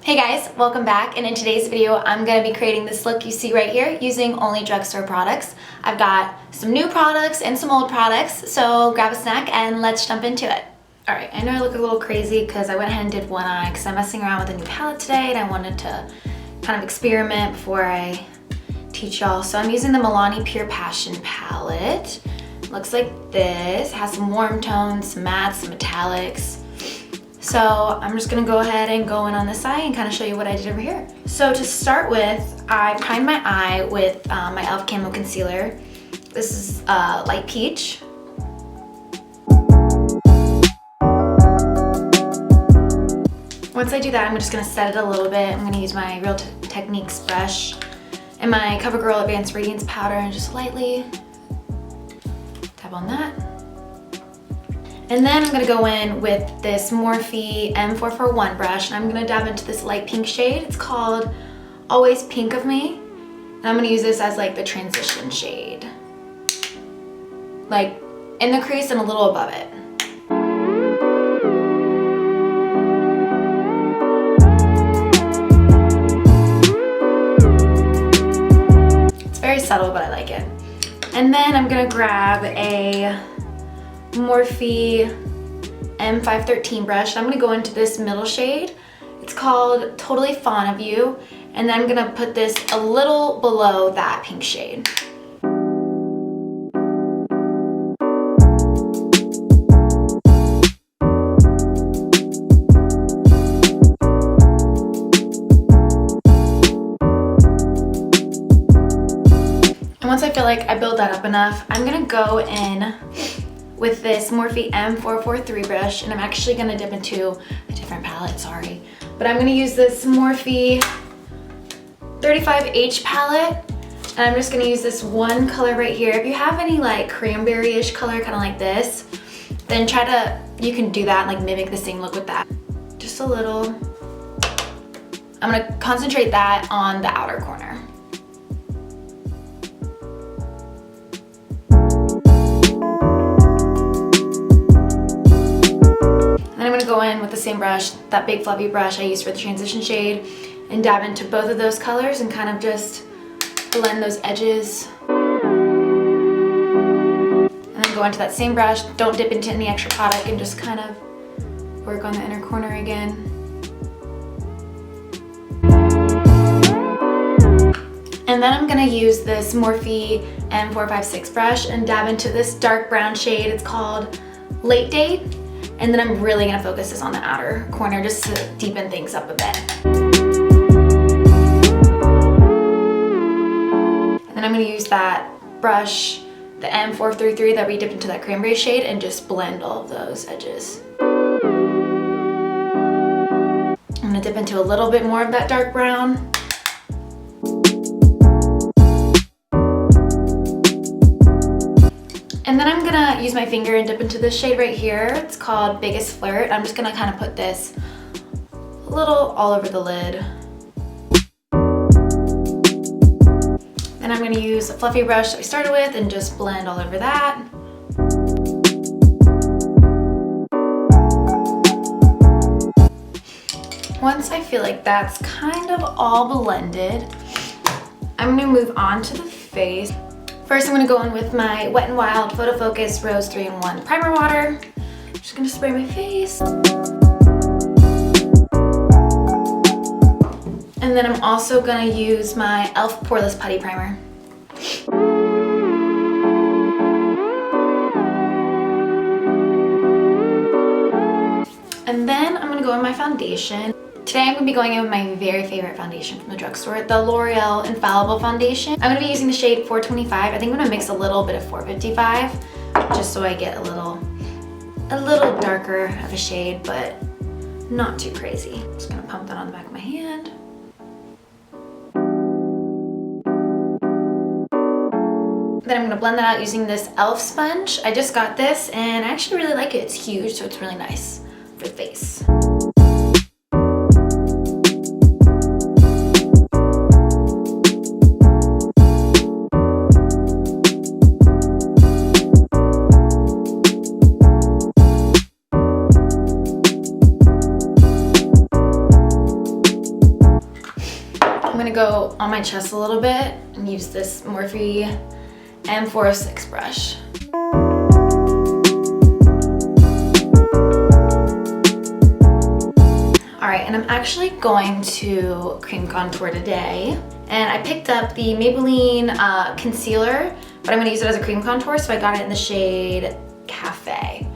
Hey guys, welcome back, and in today's video I'm going to be creating this look you see right here using only drugstore products. I've got some new products and some old products, so grab a snack and let's jump into it. Alright, I know I look a little crazy because I went ahead and did one eye because I'm messing around with a new palette today and I wanted to kind of experiment before I teach y'all. So I'm using the Milani Pure Passion palette. Looks like this. It has some warm tones, some mattes, some metallics. So I'm just gonna go ahead and go in on this eye and kind of show you what I did over here. So to start with, I primed my eye with my e.l.f. Camo Concealer. This is light peach. Once I do that, I'm just gonna set it a little bit. I'm gonna use my Real Techniques brush and my Covergirl Advanced Radiance powder and just lightly tap on that. And then I'm gonna go in with this Morphe M441 brush and I'm gonna dab into this light pink shade. It's called Always Pink of Me. And I'm gonna use this as like the transition shade. Like in the crease and a little above it. It's very subtle, but I like it. And then I'm gonna grab a Morphe M513 brush. I'm gonna go into this middle shade. It's called Totally Fond of You. And then I'm gonna put this a little below that pink shade. And once I feel like I build that up enough, I'm gonna go in with this Morphe M443 brush, and I'm actually gonna dip into a different palette, sorry. But I'm gonna use this Morphe 35H palette, and I'm just gonna use this one color right here. If you have any like cranberry-ish color, kind of like this, then you can do that, like mimic the same look with that. Just a little. I'm gonna concentrate that on the outer corner. I'm gonna go in with the same brush, that big fluffy brush I used for the transition shade, and dab into both of those colors and kind of just blend those edges. And then go into that same brush, don't dip into any extra product, and just kind of work on the inner corner again. And then I'm gonna use this Morphe M456 brush and dab into this dark brown shade. It's called Late Date. And then I'm really gonna focus this on the outer corner just to deepen things up a bit. And then I'm gonna use that brush, the M433 that we dipped into that cranberry shade, and just blend all of those edges. I'm gonna dip into a little bit more of that dark brown. And then I'm gonna use my finger and dip into this shade right here. It's called Biggest Flirt. I'm just gonna kind of put this a little all over the lid. Then I'm gonna use a fluffy brush that we started with and just blend all over that. Once I feel like that's kind of all blended, I'm gonna move on to the face. First, I'm gonna go in with my Wet n Wild Photofocus Rose 3-in-1 Primer Water. I'm just gonna spray my face. And then I'm also gonna use my e.l.f. Poreless Putty Primer. And then I'm gonna go in my foundation. Today I'm going to be going in with my very favorite foundation from the drugstore, the L'Oreal Infallible foundation. I'm going to be using the shade 425. I think I'm going to mix a little bit of 455 just so I get a little darker of a shade, but not too crazy. I'm just going to pump that on the back of my hand. Then I'm going to blend that out using this e.l.f. sponge. I just got this and I actually really like it. It's huge, so it's really nice for the face. gonna go on my chest a little bit and use this Morphe M406 brush. All right, and I'm actually going to cream contour today. And I picked up the Maybelline concealer, but I'm gonna use it as a cream contour, so I got it in the shade Cafe.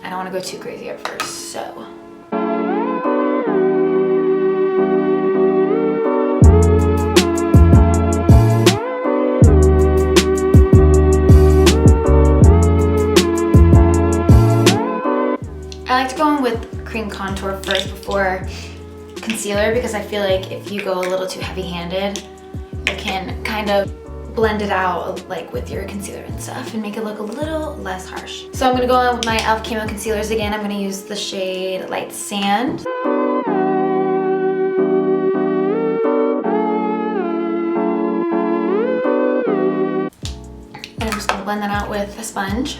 I don't wanna go too crazy at first, so. I like to go in with cream contour first before concealer because I feel like if you go a little too heavy-handed, you can kind of blend it out like with your concealer and stuff and make it look a little less harsh. So I'm gonna go in with my e.l.f. Camo concealers again. I'm gonna use the shade Light Sand. And I'm just gonna blend that out with a sponge.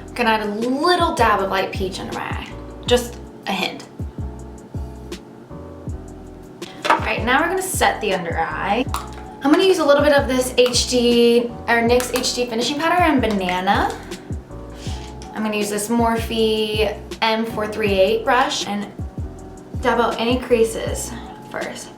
I'm gonna add a little dab of light peach under my eye, just a hint. All right, now we're gonna set the under eye. I'm gonna use a little bit of this NYX HD finishing powder and Banana. I'm gonna use this Morphe M438 brush and dab out any creases first.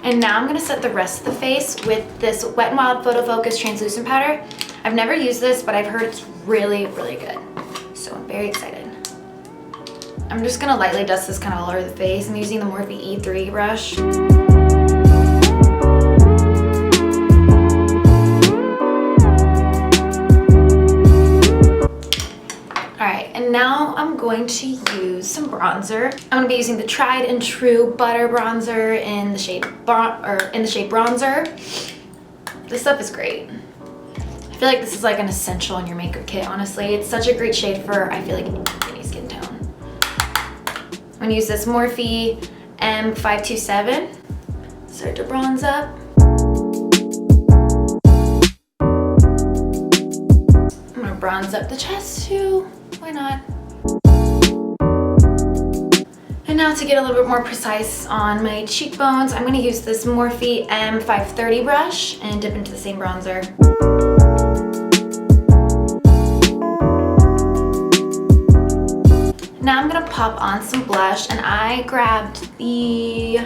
And now I'm gonna set the rest of the face with this Wet n Wild Photofocus translucent powder. I've never used this, but I've heard it's really, really good. So I'm very excited. I'm just gonna lightly dust this kind of all over the face. I'm using the Morphe E3 brush. Alright, and now I'm going to use some bronzer. I'm going to be using the tried and true butter bronzer in the shade Bronzer. This stuff is great. I feel like this is like an essential in your makeup kit, honestly. It's such a great shade for, I feel like, any skin tone. I'm going to use this Morphe M527. Start to bronze up. I'm going to bronze up the chest too. Why not? And now to get a little bit more precise on my cheekbones, I'm going to use this Morphe M530 brush and dip into the same bronzer. Now I'm going to pop on some blush, and I grabbed the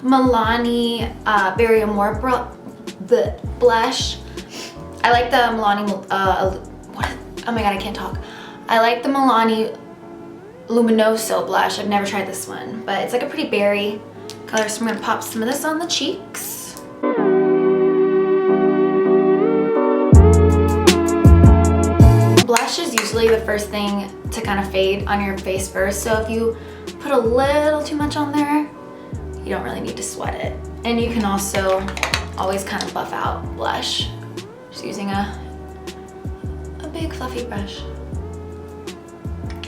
Milani Berry Amore blush. I like the Milani, oh my god, I can't talk. I like the Milani Luminoso blush. I've never tried this one, but it's like a pretty berry color, so I'm gonna pop some of this on the cheeks. Blush is usually the first thing to kind of fade on your face first, so if you put a little too much on there, you don't really need to sweat it. And you can also always kind of buff out blush just using a big fluffy brush.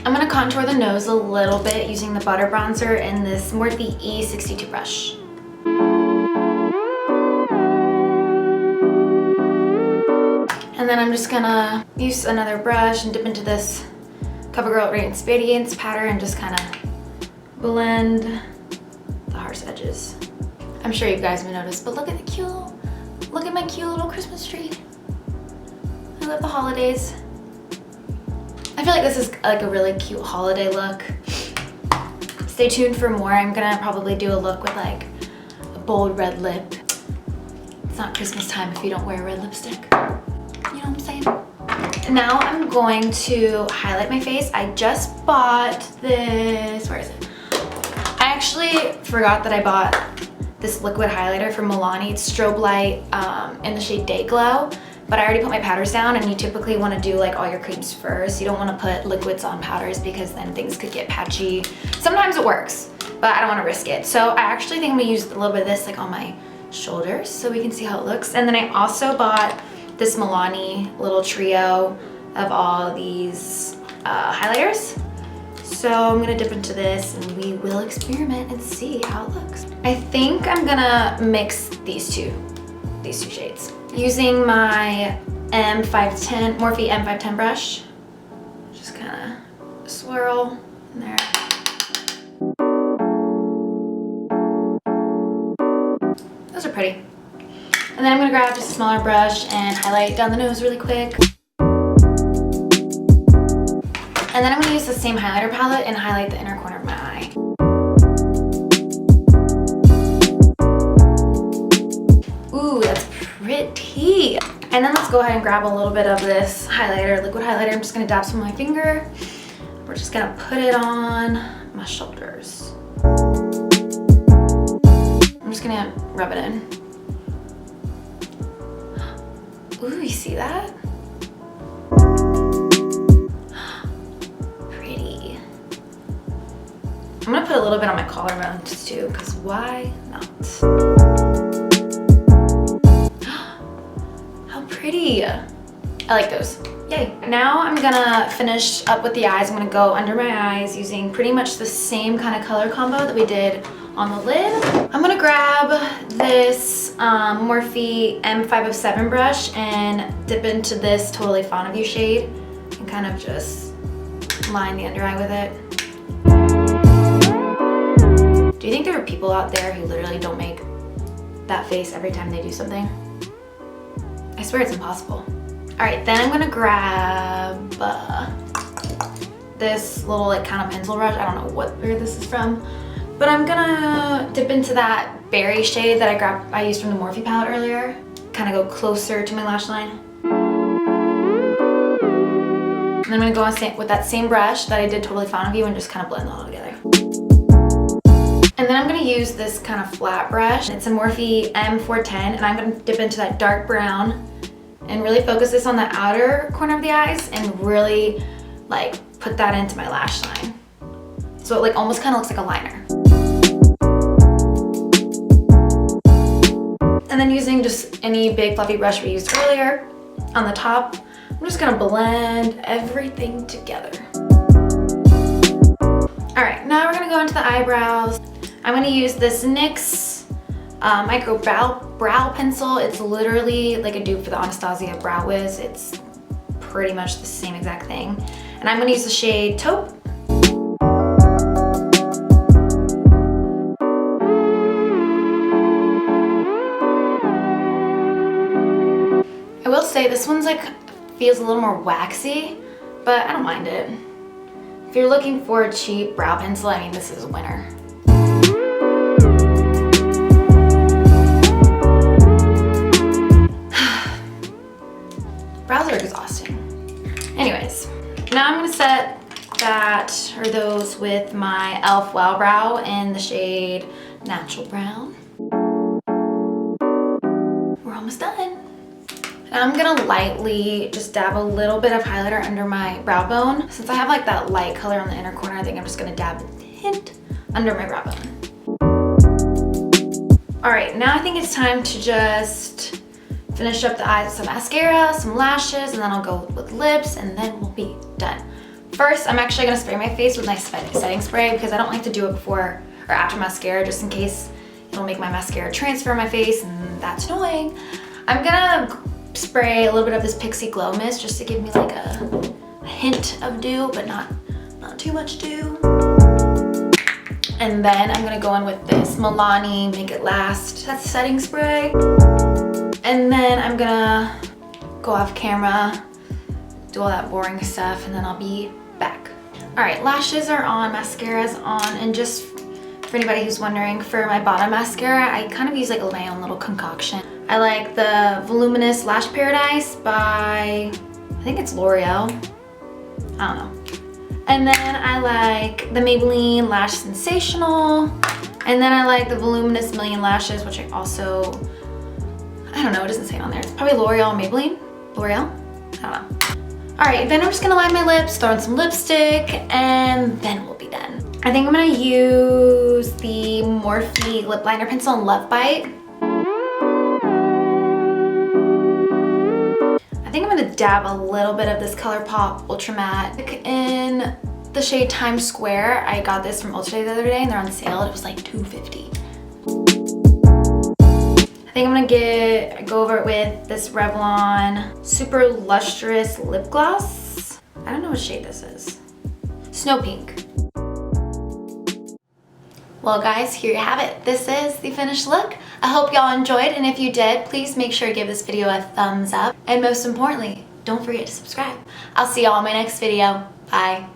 I'm gonna contour the nose a little bit using the butter bronzer and this Morphe E62 brush. And then I'm just gonna use another brush and dip into this Covergirl Radiance powder and just kind of blend the harsh edges. I'm sure you guys have noticed, but look at my cute little Christmas tree. I love the holidays. I feel like this is like a really cute holiday look. Stay tuned for more. I'm gonna probably do a look with like a bold red lip. It's not Christmas time if you don't wear red lipstick. You know what I'm saying? Now I'm going to highlight my face. I just bought this, where is it? I actually forgot that I bought this liquid highlighter from Milani. It's Strobe Light in the shade Day Glow. But I already put my powders down, and you typically want to do like all your creams first. You don't want to put liquids on powders because then things could get patchy. Sometimes it works, but I don't want to risk it. So I actually think I'm gonna use a little bit of this like on my shoulders so we can see how it looks. And then I also bought this Milani little trio of all these highlighters. So I'm gonna dip into this and we will experiment and see how it looks. I think I'm gonna mix these two shades. Using my M510, Morphe M510 brush, just kind of swirl in there. Those are pretty. And then I'm gonna grab just a smaller brush and highlight down the nose really quick. And then I'm gonna use the same highlighter palette and highlight the inner corner of my eye. Ooh, that's pretty. And then let's go ahead and grab a little bit of this highlighter, liquid highlighter. I'm just gonna dab some on my finger. We're just gonna put it on my shoulders. I'm just gonna rub it in. Ooh, you see that? Pretty. I'm gonna put a little bit on my collarbones too, because why not? How pretty. I like those. Yay. Now I'm gonna finish up with the eyes. I'm gonna go under my eyes using pretty much the same kind of color combo that we did on the lid. I'm gonna grab this Morphe M507 brush and dip into this Totally Fond of You shade and kind of just line the under eye with it. Do you think there are people out there who literally don't make that face every time they do something? I swear it's impossible. All right, then I'm gonna grab this little like kind of pencil brush. I don't know where this is from, but I'm gonna dip into that berry shade that I used from the Morphe palette earlier. Kind of go closer to my lash line. And then I'm gonna go on with that same brush that I did Totally Fond of You and just kind of blend it all together. And then I'm gonna use this kind of flat brush. It's a Morphe M410, and I'm gonna dip into that dark brown and really focus this on the outer corner of the eyes and really like put that into my lash line. So it like almost kind of looks like a liner. And then using just any big fluffy brush we used earlier on the top, I'm just gonna blend everything together. All right, now we're gonna go into the eyebrows. I'm gonna use this NYX micro brow pencil. It's literally like a dupe for the Anastasia Brow Wiz. It's pretty much the same exact thing. And I'm gonna use the shade Taupe. I will say this one's like feels a little more waxy, but I don't mind it. If you're looking for a cheap brow pencil, I mean, this is a winner. Brows are exhausting. Anyways, now I'm gonna set those with my e.l.f. Wow Brow in the shade Natural Brown. We're almost done. Now I'm gonna lightly just dab a little bit of highlighter under my brow bone. Since I have like that light color on the inner corner, I think I'm just gonna dab a hint under my brow bone. All right, now I think it's time to just finish up the eyes with some mascara, some lashes, and then I'll go with lips, and then we'll be done. First, I'm actually gonna spray my face with my setting spray because I don't like to do it before or after mascara, just in case it'll make my mascara transfer on my face, and that's annoying. I'm gonna spray a little bit of this Pixie Glow Mist just to give me like a hint of dew, but not too much dew. And then I'm gonna go in with this Milani Make It Last. That's setting spray. And then I'm gonna go off camera, do all that boring stuff, and then I'll be back. All right, lashes are on, mascara's on, and just for anybody who's wondering, for my bottom mascara, I kind of use like my own little concoction. I like the Voluminous Lash Paradise by, I think it's L'Oreal. I don't know. And then I like the Maybelline Lash Sensational. And then I like the Voluminous Million Lashes, which I also, I don't know, it doesn't say it on there. It's probably L'Oreal or Maybelline. L'Oreal? I don't know. All right, then I'm just gonna line my lips, throw in some lipstick, and then we'll be done. I think I'm gonna use the Morphe lip liner pencil in Love Bite. I think I'm gonna dab a little bit of this ColourPop Ultra Matte in the shade Times Square. I got this from Ulta the other day and they're on sale. It was like $2.50. I think I'm gonna go over it with this Revlon Super Lustrous Lip Gloss. I don't know what shade this is. Snow Pink. Well guys, here you have it. This is the finished look. I hope y'all enjoyed, and if you did, please make sure to give this video a thumbs up. And most importantly, don't forget to subscribe. I'll see y'all in my next video. Bye.